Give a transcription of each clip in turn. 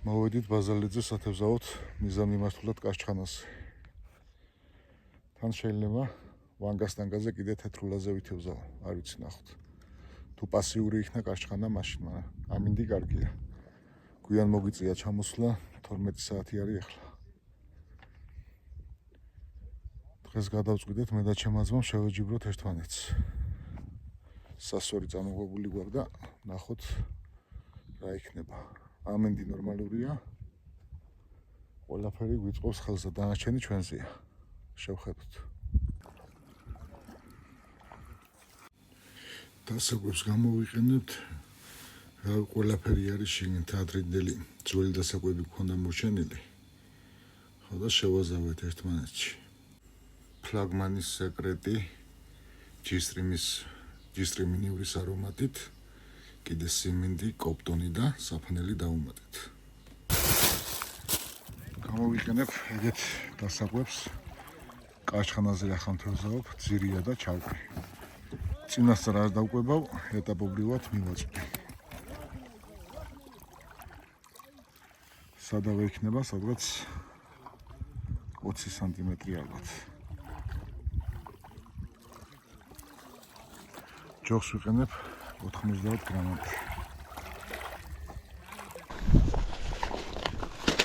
მოვედით ბაზალიძე სათევზაოდ მიზანმიმართულად კაშხანას. თან შეიძლება ვანგასტანგაზე კიდე თეთრულაზე ვითევზავ, არ ვიცი ნახოთ. თუ პასიური იქნა კაშხანა მაშინ, მაგრამ ამინდი კარგია. გვიან მოგიწია ჩამოსვლა, 12 საათი არის ახლა. დღეს გადავწყვიტეთ მე და ჩემ აზმამ შევეჯიბროთ ერთმანეთს. სასვერი წამოგვებული გვაქვს და ნახოთ რა იქნება. ამინდი ნორმალურია. ყველაფერი გვიწყობს ხელს და დანარჩენი ჩვენზეა. შევხედოთ. დასაკვებს გამოვიყენებთ. რა ყველაფერი არის შიგნით ადრინდელი ძველი დასაკვები გქონდა მოჩენილი. ხო და შევაზავეთ ერთმანეთში. ფლაგმანის სეკრეტი ჯისტრიმინივრის არომატით. კიდე სიმინდი, კოპტონი და საფნელი დავუმატეთ. გამოვიყენებ ეგეთ დასაკვებს. კაშხანაზე ახლა მთავაზობ, ძირია და ჩავკრი. წინასწარ არ დავკვებავ, ეტაპობრივად მივაწვდი. სადავე იქნება, სადღაც 20 სანტიმეტრი ალბათ. ჯოხს ვიყენებ 90 გრამამდე.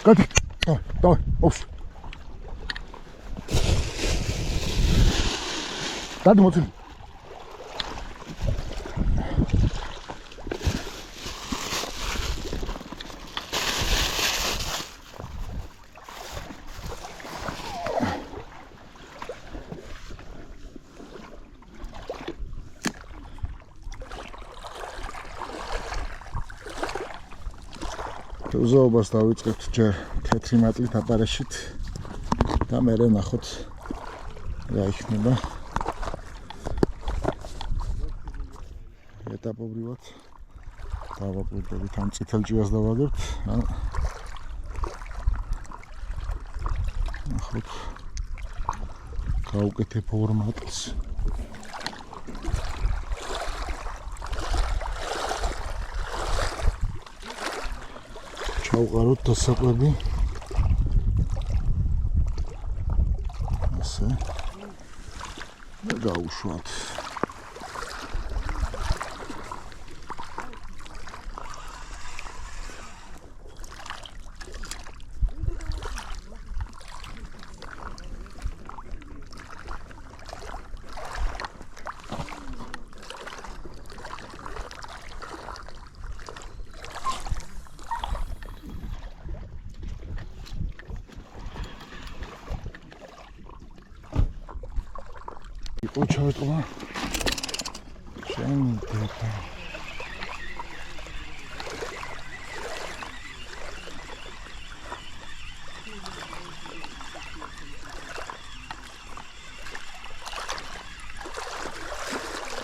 გადი. დავай, ოფს. დადი მოწილი. ზოობას დავიწყებთ ჯერ თეთრი მატლით აპარაშით და მერე ნახოთ რა იქნება. ეტაპობრივად დავაკვირდებით ამ წითელ ჭიას დავაგებთ. ნახოთ გავუკეთებ ორ მატლს. ჩავყაროთ დასაკვები. ასე. და გავუშვათ. უჩავეთყვა შენი დედა.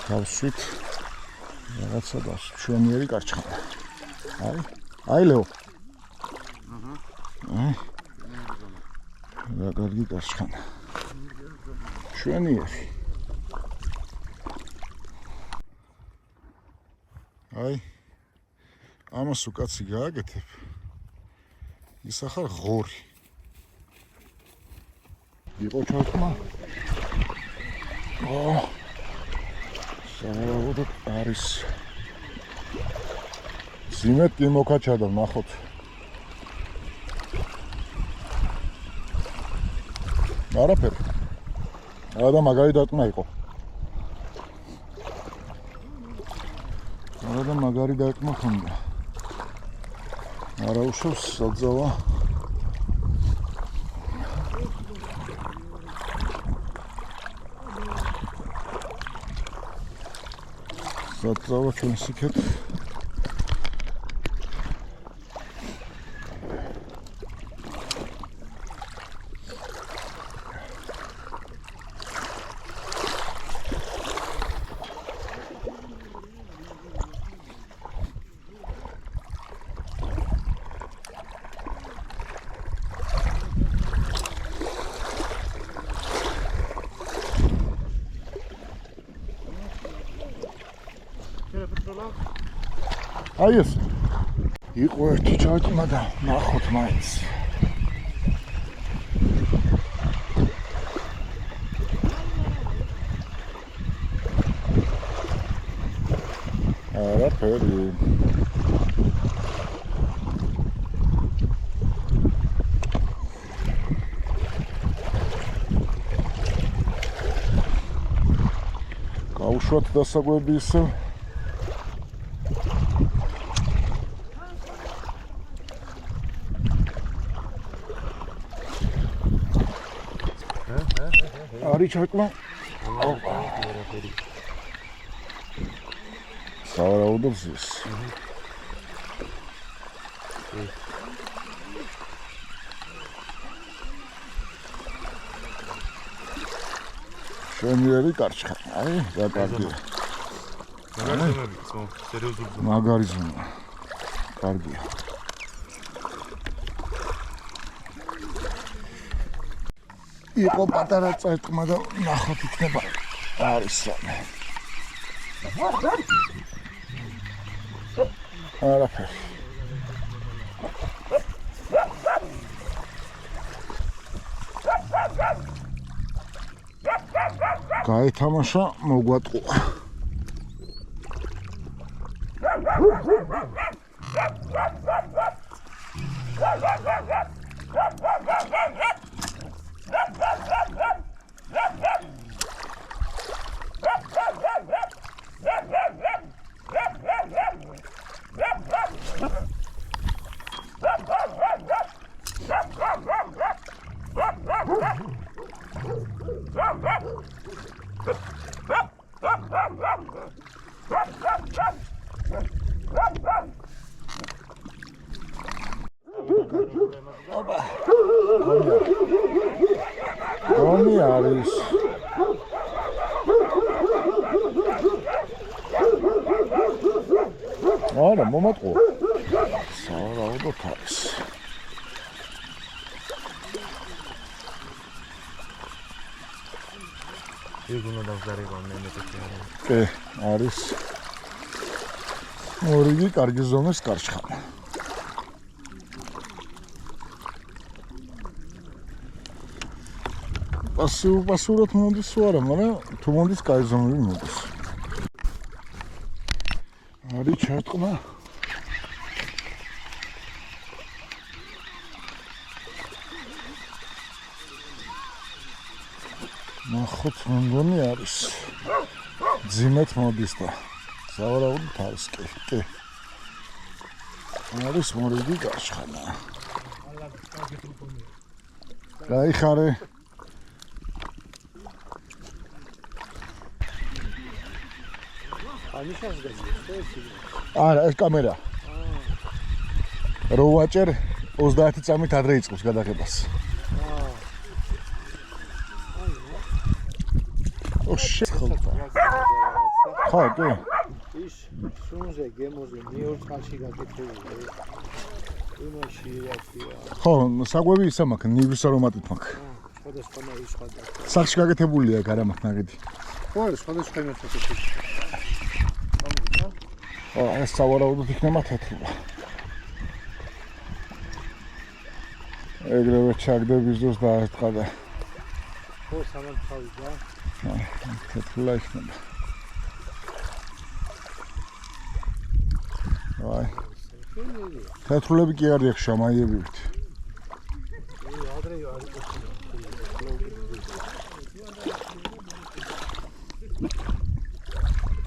გავსვით რაღაცა დას მშვენიერი კარჩხანა. აი ლეო. რა კარგი კარჩხანა. მშვენიერი. აი ამას უკაცი გააკეთებ. ის ახალ ღორი. იყო ჩავთმა. სავარაუდოდ არის. ზიმეთ კი მოკაჩადა, ნახოთ. არაფერი. და მაგარი დარტყმა იყო. და მაგარი დარტყმა ხონდა. არა უშავს საძავა. საძავა ჩვენს იქეთ. აი ეს იყო ერთი ჩაჭმა და ნახოთ მაინც. არაფერი. გაუშვათ დასაკვები ისევ. არის ჩაკმა. სავარაუდოდ ის. შემიერი კარჩხა. აი, რა კარგია. მაგარი ზომა. კარგია. იყო პატარა წერტყმა და ნახოთ იქნება არის რამე. არაფერი. გაითამაშა, მოგვატყუა. Oni არის. არა, მომატყუა. სავარაუდოდ არის. ეგუნა დავზარებამდე მეტი არის. კი, არის. ორიგი კარგი ზომის კარჩხა. პასუურად მოდის ვარა, მაგრამ თუ მოდის კაი ზომები მოდის. არის ჩარტყმა. ნახოთ, მგონი არის. ძიმეთ მოდის და სავარაუდოდ არის კი. არის მორიგი კარჩხანა. გაიხარე. არა, ეს კამერა. რო ვაჭერ 30 წამით ადრე იწყებს გადაღებას. ოშ, ხო, კი. ის სუნზე გემოზე მეორე წყალში გაკეთებული. იმაში აკია. ხო, საკვები ისა მაქვს, ნივის არომატით მაქვს. სხვადასხვა ის სხვადასხვა. სახში გაკეთებულია არა მაქვს ნაგიდი. ხო, სხვადასხვა იმართაკეთებს. ო, ეს სავარაუდოდ იქნება თეთრობა. ეგრევე ჩაგდების დროს დაარტყა და ხო, სანამ თავი და თეთრულა იქნება. აი. თეთრულები კი არ ეხშა მაიებივით. ადრე არის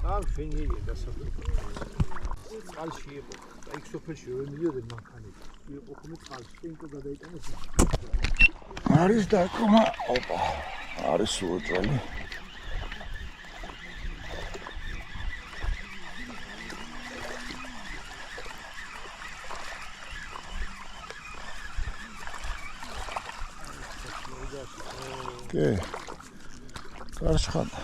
ამ ფენიერი დასაკვირველი. წყალში იყო. აი სოფელში რომ მიდიოდნენ მანქანით. იყო ხომ წყალში, ინკო გადაიტანეს. არის დაკმა, ოპა. არის უძველი. კი. კარჩხანა.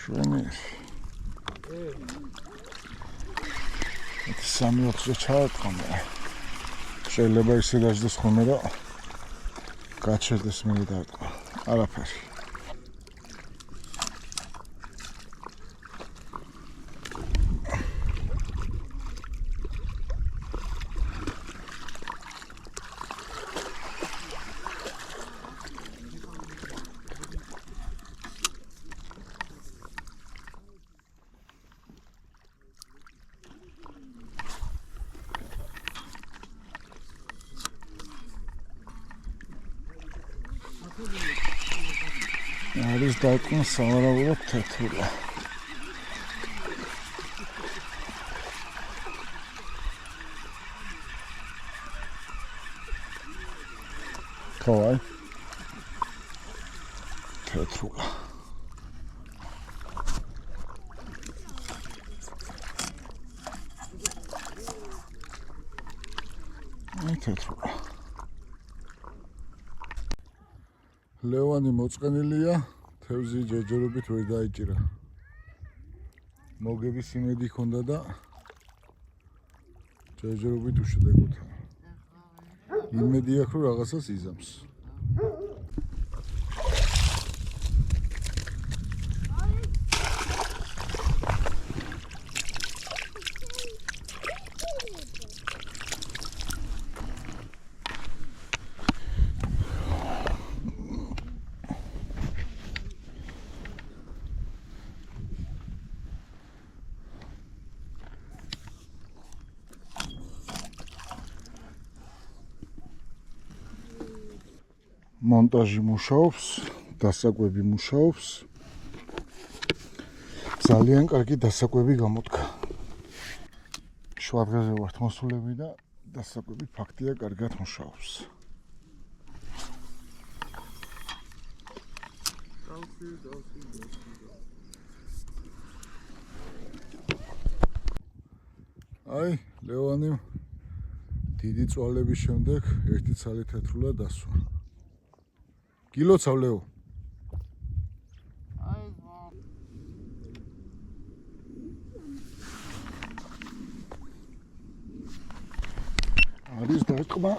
შვენიერი. სამი ოთხზე ჩაატყმა. შეიძლება ისე დაждდეს ხოლმე რა გაჩერდეს მე დაარტყმა. არაფერი. არის დაიწყო სავარაუდოდ თეთრულა. Kawai. Tetrula. Tetrula. Levani მოწყენილია, თევზი ჯერჯერობით ვერ დაიჭირა. მოგების იმედი ჰქონდა და ჯერჯერობით უშედეგოთა. იმედი აქვს რომ რაღაცას იზამს. მონტაჟი მუშაობს, დასაკვები მუშაობს. ძალიან კარგი დასაკვები გამოდგა. შვადღეზე ვართ მოსულები და დასაკვები ფაქტია კარგად მუშაობს. აი, ლევანიმ დიდი წვალების შემდეგ ერთი ცალი თეთრულა დასვა. გილოცავ ლეო. არის დაწყმა.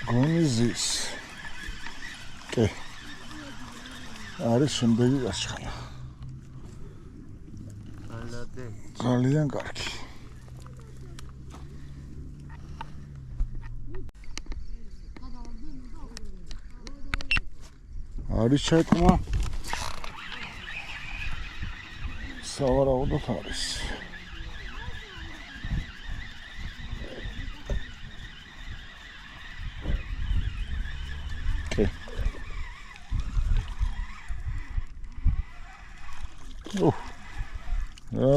გონიზის. კე. არის შემდეგი გასხანა. ძალიან კარგი. არის ჩაიტყმა. სავარაუდოდ არის. კე.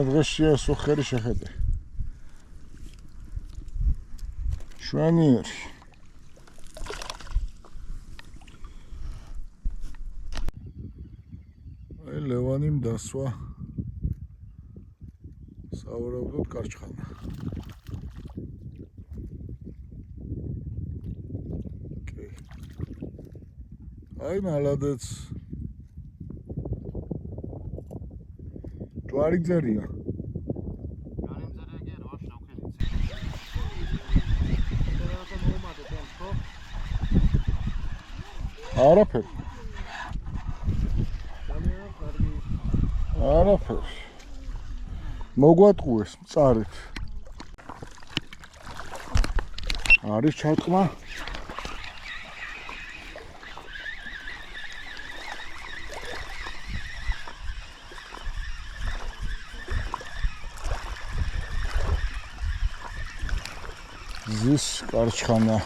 დღეშია სუხერი შეხედე. შვენიერი. აი ლევანიმ დასვა სავარაუდოდ კარჩხანა. აი მალადეც. ჯვარი ძერია. არაფერი. არაფერი. მოგვატყუეს მწარით. არის ჩატყმა. ზის კარჩხანა.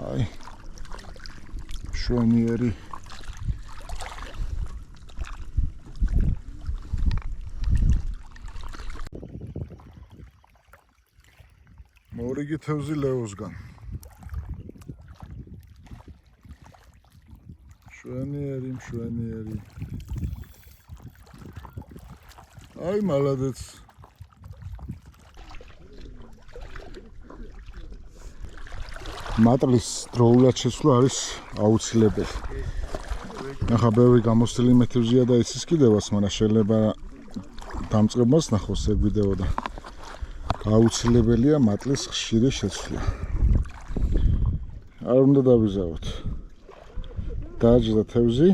აი შვენიერი. მორიგი თევზი ლეოსგან. შვენიერი. აი მალადეც. მატლის დროულად შესვლა არის აუცილებელი. ახლა ბევრი გამოსწილი მეთევზია და იცის კიდევაც, მაგრამ შეიძლება დამწყებას ნახოს ეგ ვიდეო და აუცილებელია მატლის ხშირი შეცვლა. არ უნდა დავიზავოთ. დააჯდა თევზი,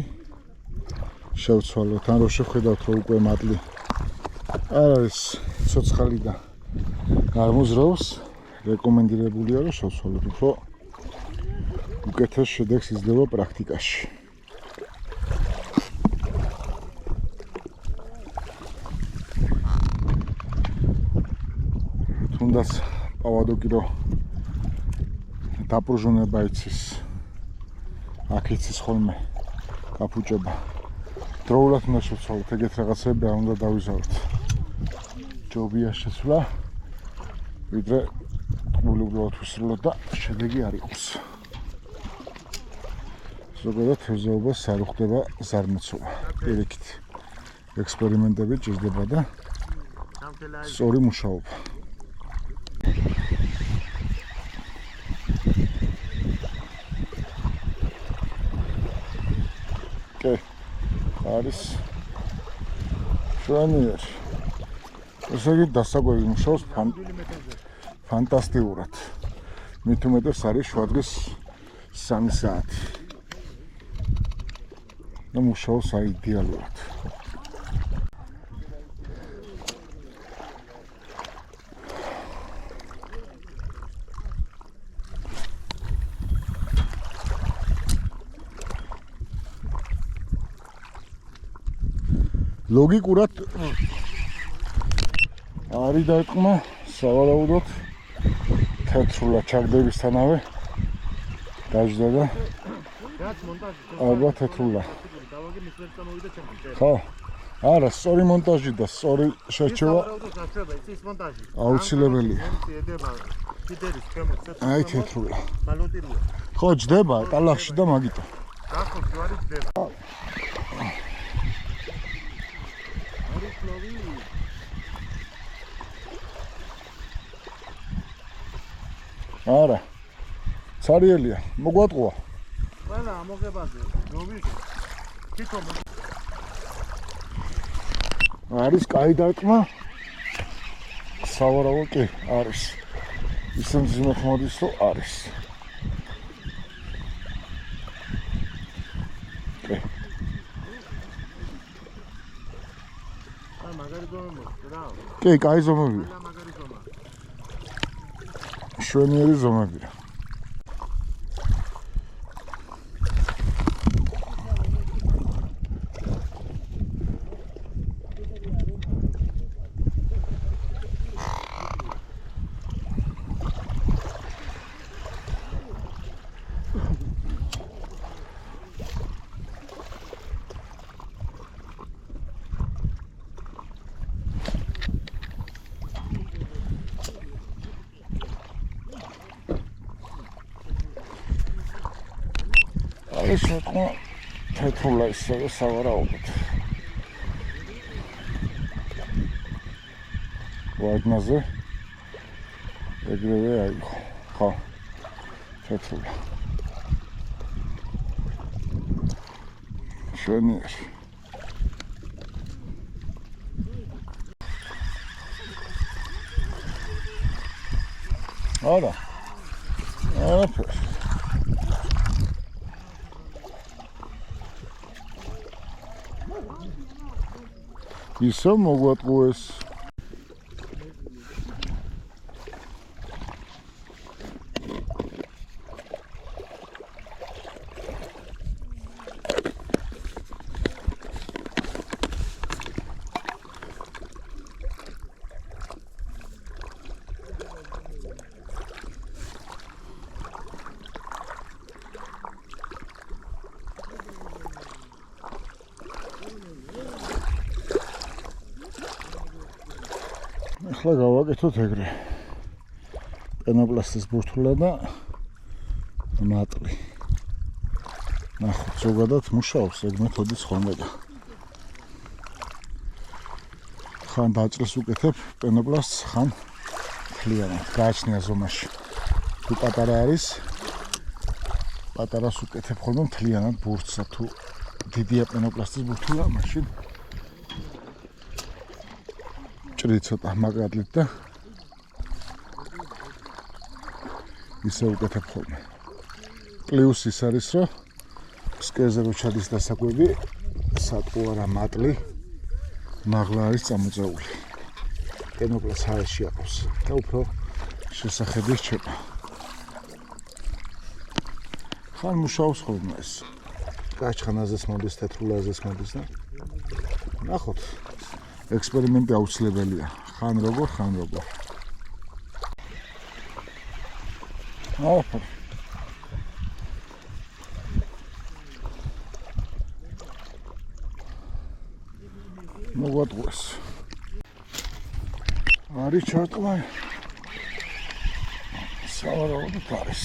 შევცვალოთ, ან რო შევხედავთ რომ უკვე მატლი არ არის ცოცხალი და გამოზრავს, რეკომენდირებულია რომ შევცვალოთ, უფრო უკეთეს შედეგს იძლევა პრაქტიკაში. როდესაც პავადოკი რო დაპრუჟონება იცის, აქ იცის ხოლმე კაფუჭება. დროულად უნდა შევცვალოთ, ეგეთ რაღაცები არ უნდა დავიზავოთ. ჯობია შეცვლა, ვიდრე ტყუილი უბრალოდ ვისროლოთ და შედეგი არ იყოს. ზოგადად თევზაობას არ უხდება ზარმაცობა. პირიქით ექსპერიმენტები ჭირდება და სწორი მუშაობა. კი, არის შვენიერი. ესე იგი დასაკვები მუშაობს ფანტასტიკურად. მით უმეტეს არის შუადღის 3 საათი. და მუშაობს აიდეალურად. ლოგიკურად არის დაიწყმა სავარაუდოდ თეთრულა ჩაგდებისთანავე დაждდა და ალბათ თეთრულა. ხო, არა, სწორი მონტაჟი და სწორი შერჩევა აუცილებელია. აი თეთრულა. ხო, ჯდება ტალახში და მაგიტო. არა, ცარიელია, მოგვატყუა. ყველა ამოღებაზე, ნოვიკე. თვითონ არის კაი დარტყმა. სავარაუდო კი არის. ისე მძიმედ მოდის, რომ არის. კი. მაგარი ზომი მოხდა რა. კი, კაი ზომებია. მაგარი ზომა. შვენიერი ზომებია. ეს შეტყმა თეთრულა ისევე სავარაუდოდ. ვაგნაზე ეგრევე აიღო. ხო, თეთრულა. შვენიერი. არა. არაფერი. ისო მოგვატყუეს. ახლა გავაკეთოთ ეგრე. პენოპლასტის ბურთულა და მატლი. ნახოთ, ზოგადად მუშაობს ეგ მეთოდის ხოლმე და. ხან დაჭრეს უკეთებ პენოპლასტს, ხან მთლიანად გააჩნია ზომაში. თუ პატარა არის, პატარას უკეთებ ხოლმე მთლიანად ბურთსა. თუ დიდია პენოპლასტის ბურთულა, მაშინ ჭრი ცოტა მაგადლით და ისე უკეთებ ხოლმე. პლუს ის არის, რომ სკერზე რო ჩადის დასაკვები, სატყუ არა მატლი, მაღლა არის წამოწეული. პენოპლას ჰაერში აყავს და უფრო შესახედი რჩება. ხან მუშაობს ხოლმე ეს. გაჩხანაზეც მოდის, თეთრულაზეც მოდის და ნახოთ. ექსპერიმენტი აუცილებელია. ხან როგორ. Აფა. მოგვატყუეს. არის ჩარტყმა. სავარაუდოდ არის.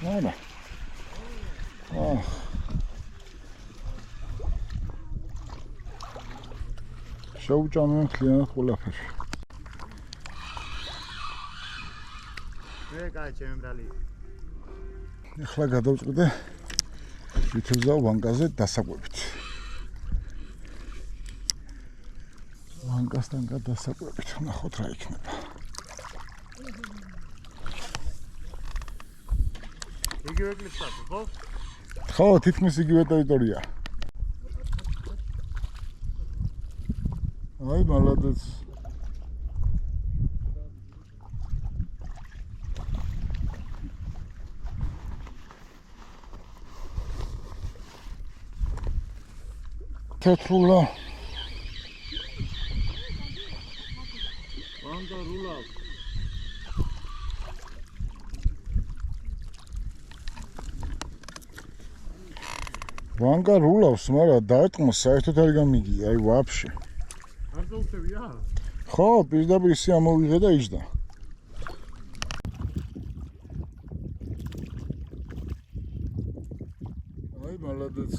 არა. შეუჭამენ ხლიანად ყველაფერს. კაი, ჩემი ბრალი. ახლა გადავწყვიტე ვითევზავ ვანგაზე დასაკვებით. ვანგასთან გადასაკვებით, ნახოთ რა იქნება. იგივე კლიპსად, ხო? ხო, თითქმის იგივე ტერიტორია. აი, მალადეც. თეთრულა. ვანგა რულავ. ვანგა რულავს, მაგრამ დაარტყმა საერთოდ არ გამიგია, აი ვაფშე. არ დაუწევია? ხო, პირდაპირ ისე ამოვიღე და იჯდა. აი, მალადეც.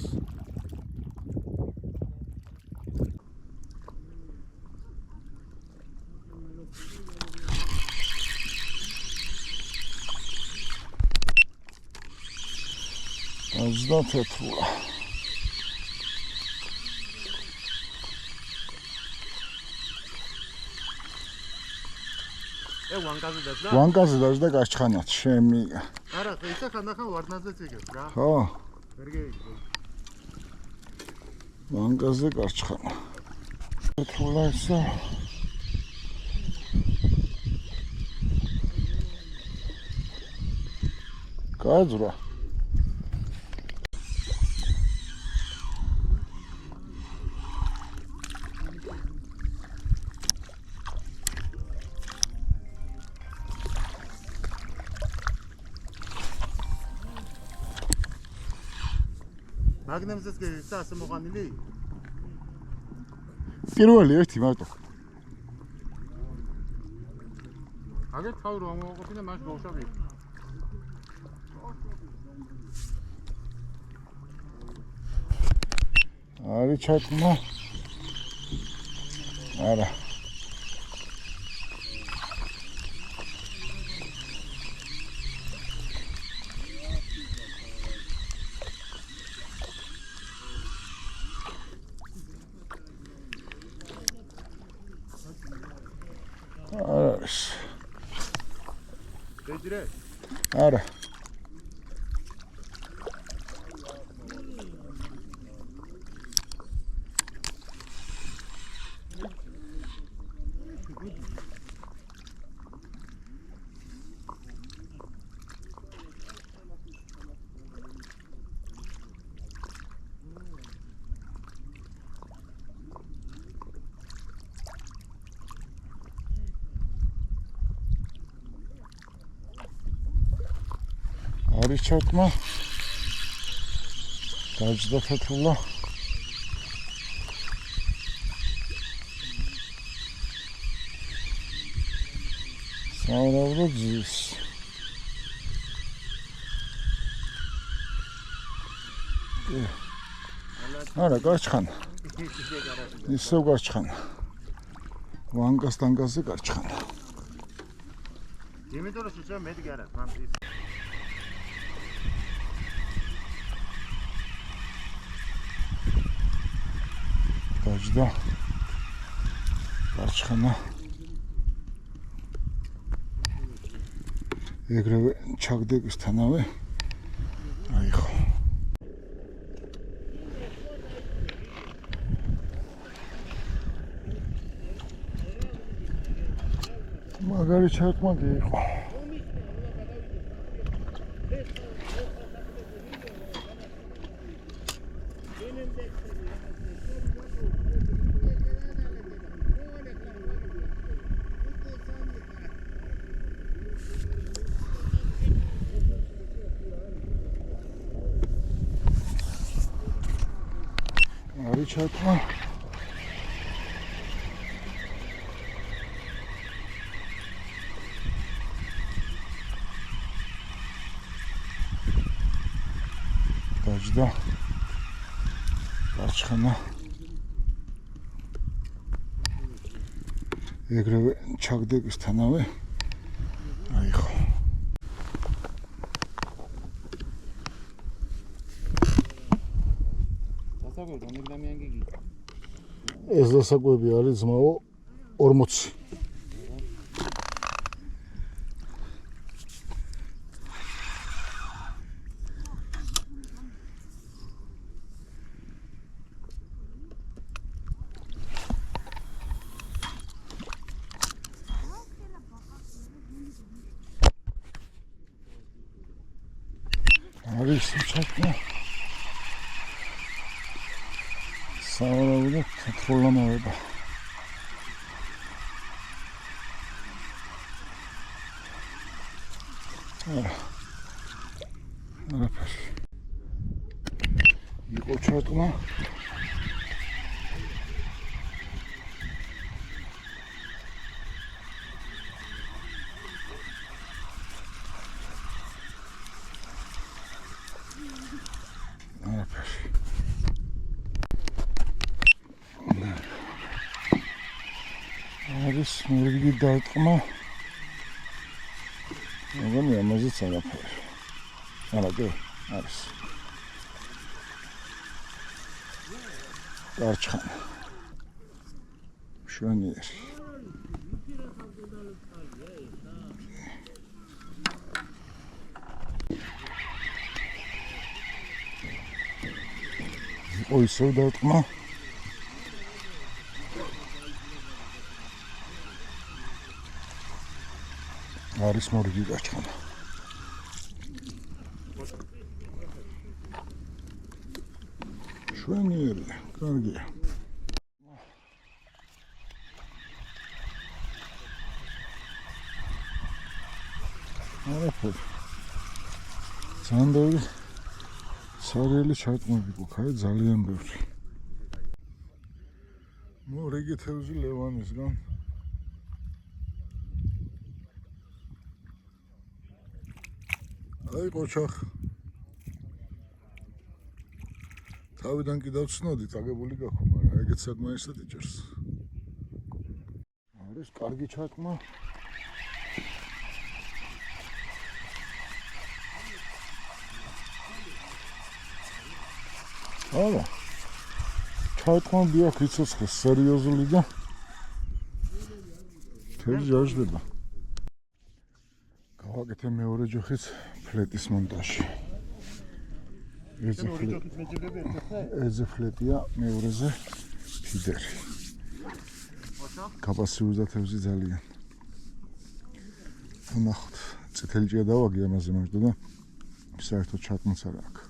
აჯდა თეთრულა. ვანგაზე დაჭდა? ვანგაზე დაჭდა გაჩხანაც, შემი. არა, ისა ხანდახან ვარდნაზეც იგებს რა. ხო, ვერ გეიგო. ვანგაზე გაჩხანა. თეთრულა ისა. გაძრა. მაგნემზეც გეცა ასე მოყანილი? პირველი ერთი მარტო. აგერ თავი რომ ამოვაყოფინა მაშ გავშავი. არის ჩარტყმა. არა. არის. ბეჯრე? არა. არის ჩარტყმა. დაჯდა თეთრულა. სავარაუდოდ ძის. არა, გაჩხანა. ისევ გაჩხანა. ვანგასთან გაზე გაჩხანა. იმიტომ რომ შეიძლება მეტი გარა, მან ის დაჯდა. გაჩხანა. ეგრევე ჩაგდეკისთანავე. აი ხო. მაგარი ჩარტყმა იყო. მაგარი ჩატმა. დაჯდა. გაჩხანა. ეგრევე ჩაგდეკისთანავე. აი ხო. ეს დასაკვები არის ძმაო 40. არის ჩაკნა. საუბრობთ თეთრულამავება. არაფერი. იყო ჩატმა. არაფერი. არის მორიგი დარტყმა. მოგონია ამაზეც არაფერი. არა კი, არის. გარჩხანა. მშვენიერი. იყო ისევ დარტყმა. არის მორიგი გაჩხანა. შვენიერია, კარგია. არაფერი. ძანდორი სარიელი ჩატყმები გქაი ძალიან ბევრი. მორიგი თევზი ლევანისგან. აი ყოჩახ. თავიდან კიდევ ცნოდი, წაგებული გაქვს, მაგრამ ეგეც საკმაისად იჭერს. არის კარგი ჩატმა. არა. ჩატმები აქ იცოცხლეს სერიოზული და თევზი აჟდება. გავაკეთე მეორე ჯოხის ფლეტის მონტაჟი. ეზე ფლეტია, მეორეზე ფიდერი. კაპასიურდა თევზი ძალიან. ნახოთ, წითელი ჭია დავაგი ამაზე მაგდა და საერთოდ ჩატმაც არა აქვს.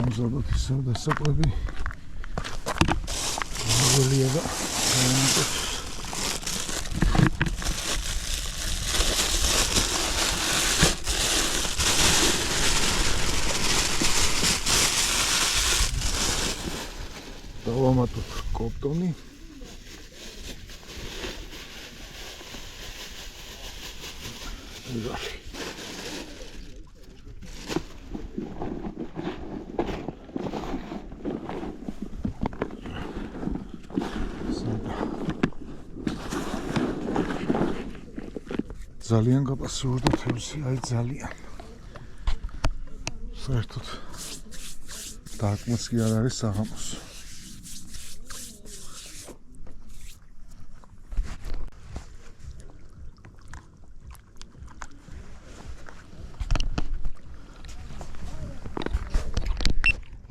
ამზადოთ ისევ დასაკვები. მოგელია და გავამატოთ. დავამატოთ კოპტონი. ეგარი. ძალიან გაპასიურდა თევზი, აი ძალიან. საერთოდ დარტყმაც კი არ არის საღამოს.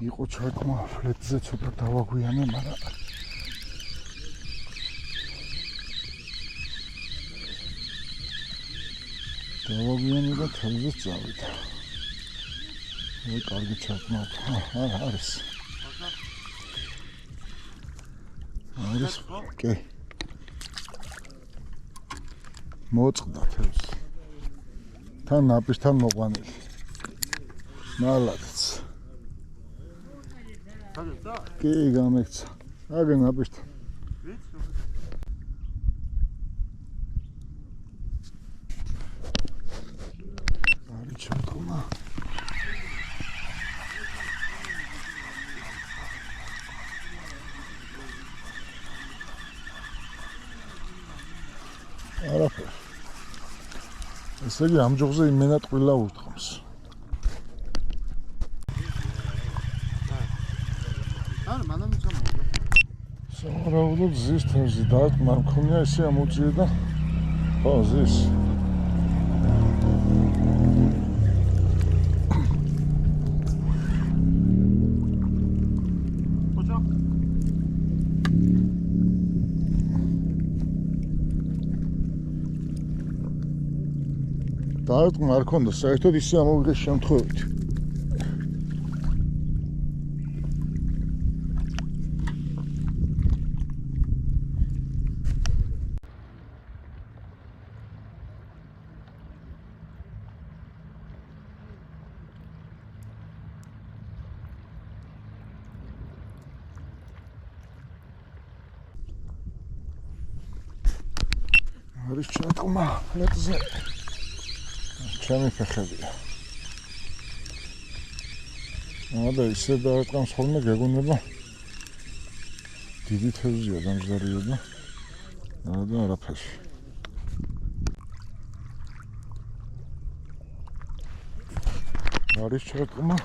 იყო ჩატმა ფლეტზე ცოტა დავაგვიანე, მაგრამ დავაგვიანე და თევზი წავიდა. აი კარგი ჩატმა. არა არის. არის კი მოწყდა თევზი თან ნაპირთან მოყვანილი მალადაც კი გამექცა აგენ ნაპირთან არის ჩატყმა არაფერი ესე იგი ამ ჯოხზე იმენა ტყილა ურტყამს არა მანამ ჩამოვიდა სავარაუდოდ ზის თევზი დარტყმა მქონია ესე ამოწია და ხო ზის დარტყმა არ ქონდა საერთოდ ისე ამოვიღეს შემთხვევით არის ჩატყმა ფლეტზე ჩემი ფეხებია და ისე დაარტყამს ხოლმე გეგონება დიდი თევზია დამჯდარია და არაფერი არის ჩატყმა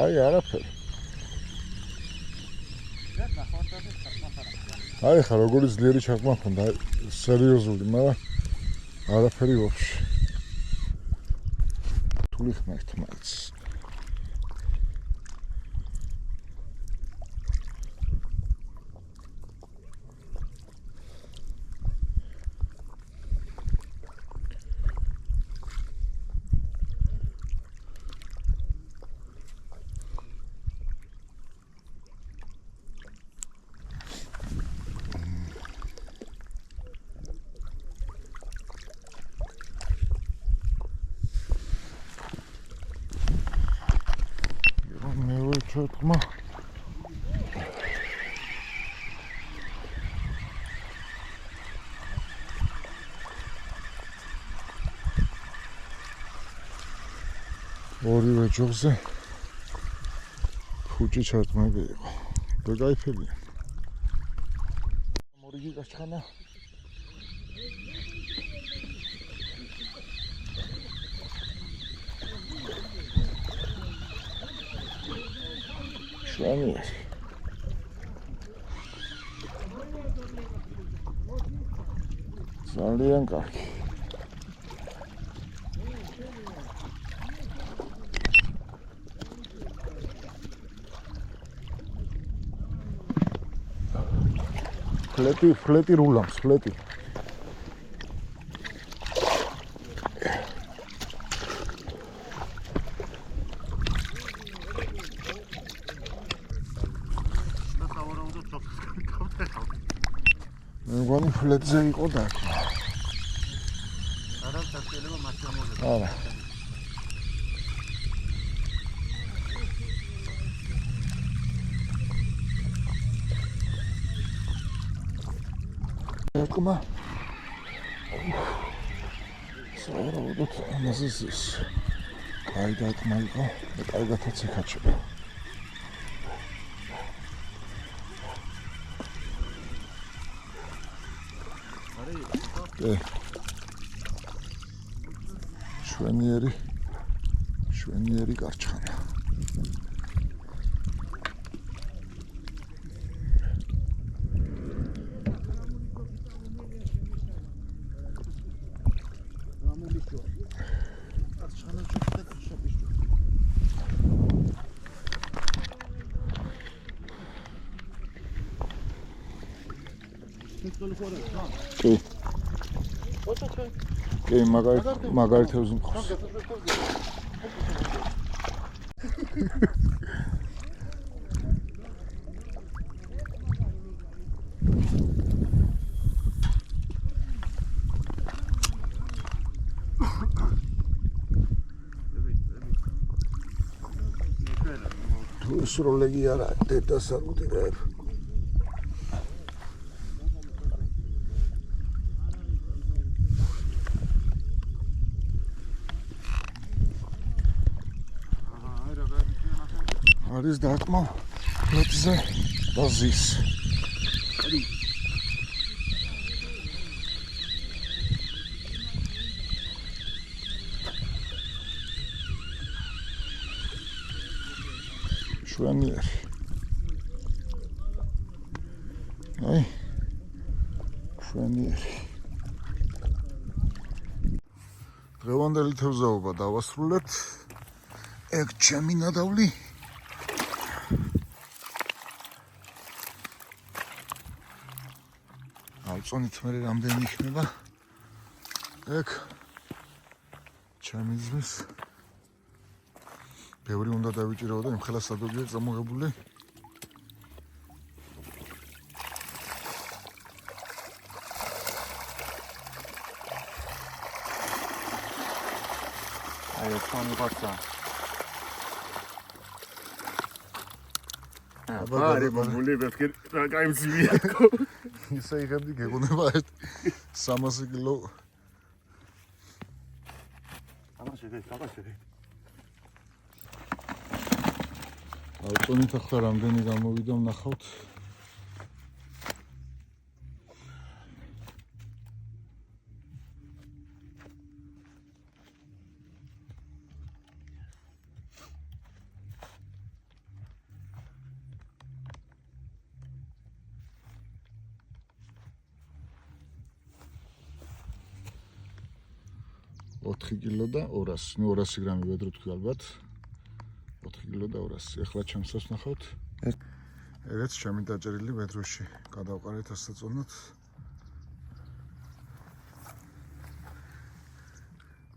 აი არაფერი აი ხა როგორი ძლიერი ჩატყმა ხონდა სერიოზული მაგრამ არაფერი ვაფშე თული ხმართ მაინც ჩატყმა ორივე ჯოხზე ხუჭი ჩარტყმები იყო და გაიფელია მორიგი გაჩხანა შვენიერი ძალიან კარგი ფლეტი რულამს ფლეტი მე მგონი ფლეტზე იყო და არა შეიძლება მათი ამოღება არა ეკმა სავარაუდოდ ამაზე ზის კაი დარტყმა იყო და კარგათაც ეკაჩება შვენიერი გარჩხანა კი მაგარი თევზი მყავს სროლეგი არა დედას არ უდიდებ. არის დაკმო ფლოტზე და ზის. შვენიერი. აი. შვენიერი. დღევანდელი თევზაობა დავასრულეთ. ეგ ჩემი ნადავლი. ალწონით მე რამდენი იქნება? ეგ ჩემი ძმის ბევრი უნდა დავიჭირო და იმ ხელა სადობია წამოღებული. აი, თქვენი ბაცა. აბა, ბული ვეთქი რა გაიმძვია. ისე იღებდი გეგონება 300 კილო. აბა. ალწონით ახლა რამდენი გამოვიდა ვნახავთ. ოთხი კილო და 200, ნუ 200 გრამი ვედრო თქვი ალბათ. 4 კილო და 200. ახლა ჩემსას ნახავთ. ეგეც ჩემი დაჭერილი ვედროში. გადავყარეთ ასაწონოთ.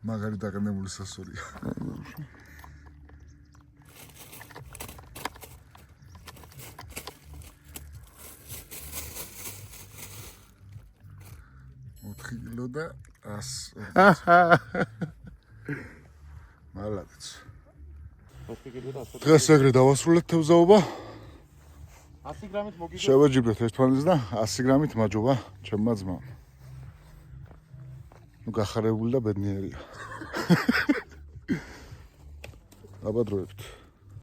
მაგარი დაგნებული სასურია. კილო და 100. მალადაც. დღეს ეგრე დავასრულეთ თევზაობა. 100 გრამით მოგიგო. შევაჯიბრეთ ერთმანეთს და 100 გრამით მაჯობა ჩემმა ძმამ. ნუ გახარებული და ბედნიერია. აბა დროებით.